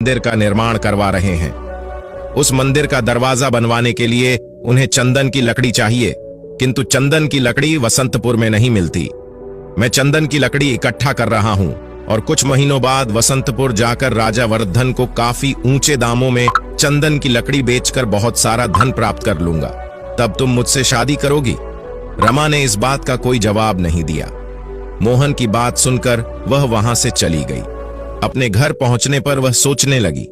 मंदिर का निर्माण करवा रहे हैं। उस मंदिर का दरवाजा बनवाने के लिए उन्हें चंदन की लकड़ी चाहिए, किंतु चंदन की लकड़ी वसंतपुर में नहीं मिलती। मैं चंदन की लकड़ी इकट्ठा कर रहा हूं और कुछ महीनों बाद वसंतपुर जाकर राजा वर्धन को काफी ऊंचे दामों में चंदन की लकड़ी बेचकर बहुत सारा धन प्राप्त कर लूंगा। तब तुम मुझसे शादी करोगी। रमा ने इस बात का कोई जवाब नहीं दिया। मोहन की बात सुनकर वह वहां से चली गई। अपने घर पहुंचने पर वह सोचने लगी,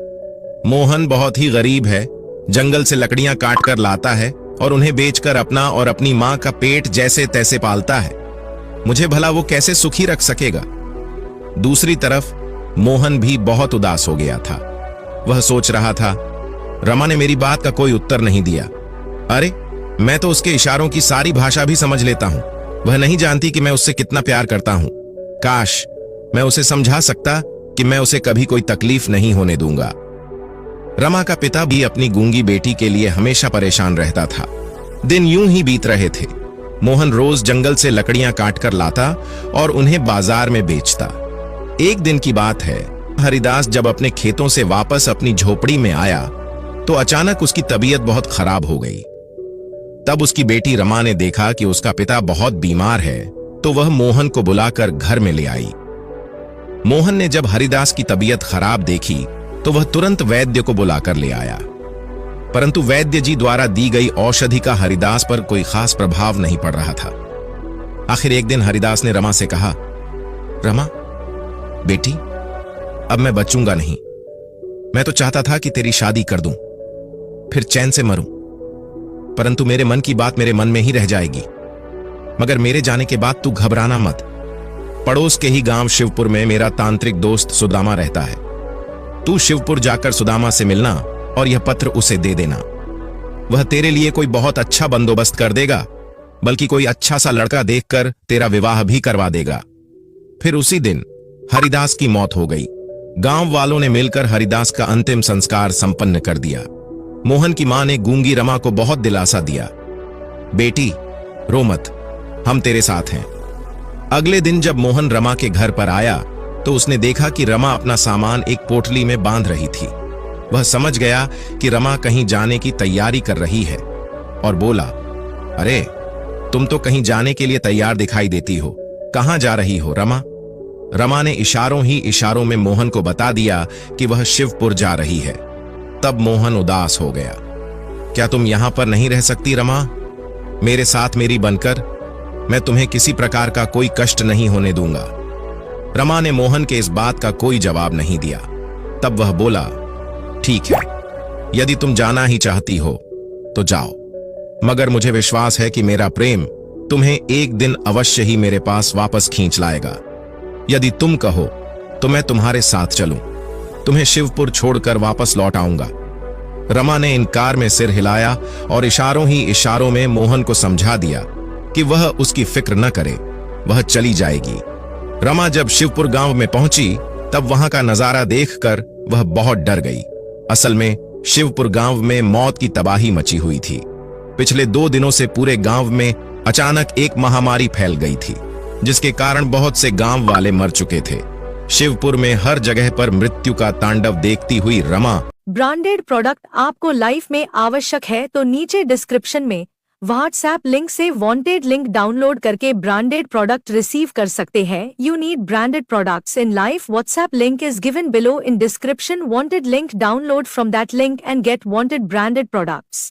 मोहन बहुत ही गरीब है, जंगल से लकड़ियां काट कर लाता है और उन्हें बेचकर अपना और अपनी मां का पेट जैसे तैसे पालता है। मुझे भला वो कैसे सुखी रख सकेगा। दूसरी तरफ मोहन भी बहुत उदास हो गया था। वह सोच रहा था, रमा ने मेरी बात का कोई उत्तर नहीं दिया। अरे, मैं तो उसके इशारों की सारी भाषा भी समझ लेता हूं। वह नहीं जानती कि मैं उससे कितना प्यार करता हूं। काश मैं उसे समझा सकता कि मैं उसे कभी कोई तकलीफ नहीं होने दूंगा। रमा का पिता भी अपनी गूंगी बेटी के लिए हमेशा परेशान रहता था। दिन यूं ही बीत रहे थे। मोहन रोज जंगल से लकड़ियां काटकर लाता और उन्हें बाजार में बेचता। एक दिन की बात है, हरिदास जब अपने खेतों से वापस अपनी झोपड़ी में आया तो अचानक उसकी तबीयत बहुत खराब हो गई। तब उसकी बेटी रमा ने देखा कि उसका पिता बहुत बीमार है, तो वह मोहन को बुलाकर घर में ले आई। मोहन ने जब हरिदास की तबीयत खराब देखी तो वह तुरंत वैद्य को बुलाकर ले आया, परंतु वैद्य जी द्वारा दी गई औषधि का हरिदास पर कोई खास प्रभाव नहीं पड़ रहा था। आखिर एक दिन हरिदास ने रमा से कहा, रमा बेटी, अब मैं बचूंगा नहीं। मैं तो चाहता था कि तेरी शादी कर दूं, फिर चैन से मरूं, परंतु मेरे मन की बात मेरे मन में ही रह जाएगी। मगर मेरे जाने के बाद तू घबराना मत। पड़ोस के ही गांव शिवपुर में मेरा तांत्रिक दोस्त सुदामा रहता है। तू शिवपुर जाकर सुदामा से मिलना और यह पत्र उसे दे देना। वह तेरे लिए कोई बहुत अच्छा बंदोबस्त कर देगा, बल्कि कोई अच्छा सा लड़का देखकर तेरा विवाह भी करवा देगा। फिर उसी दिन हरिदास की मौत हो गई। गांव वालों ने मिलकर हरिदास का अंतिम संस्कार संपन्न कर दिया। मोहन की मां ने गूंगी रमा को बहुत दिलासा दिया, बेटी रो मत, हम तेरे साथ हैं। अगले दिन जब मोहन रमा के घर पर आया तो उसने देखा कि रमा अपना सामान एक पोटली में बांध रही थी। वह समझ गया कि रमा कहीं जाने की तैयारी कर रही है और बोला, अरे तुम तो कहीं जाने के लिए तैयार दिखाई देती हो, कहां जा रही हो रमा? रमा ने इशारों ही इशारों में मोहन को बता दिया कि वह शिवपुर जा रही है। तब मोहन उदास हो गया। क्या तुम यहां पर नहीं रह सकती रमा? मेरे साथ मेरी बनकर, मैं तुम्हें किसी प्रकार का कोई कष्ट नहीं होने दूंगा। रमा ने मोहन के इस बात का कोई जवाब नहीं दिया। तब वह बोला, ठीक है, यदि तुम जाना ही चाहती हो तो जाओ, मगर मुझे विश्वास है कि मेरा प्रेम तुम्हें एक दिन अवश्य ही मेरे पास वापस खींच लाएगा। यदि तुम कहो तो मैं तुम्हारे साथ चलूं, तुम्हें शिवपुर छोड़कर वापस लौट आऊंगा। रमा ने इनकार में सिर हिलाया और इशारों ही इशारों में मोहन को समझा दिया कि वह उसकी फिक्र न करे, वह चली जाएगी। रमा जब शिवपुर गांव में पहुंची तब वहां का नजारा देखकर वह बहुत डर गई। असल में शिवपुर गांव में मौत की तबाही मची हुई थी। पिछले 2 दिनों से पूरे गांव में अचानक एक महामारी फैल गई थी, जिसके कारण बहुत से गांव वाले मर चुके थे। शिवपुर में हर जगह पर मृत्यु का तांडव देखती हुई रमा, ब्रांडेड प्रोडक्ट आपको लाइफ में आवश्यक है तो नीचे डिस्क्रिप्शन में व्हाट्सएप लिंक से वांटेड लिंक डाउनलोड करके ब्रांडेड प्रोडक्ट रिसीव कर सकते हैं। You need branded products in life, WhatsApp link is given below in description. Wanted link, download from that link and get wanted branded products.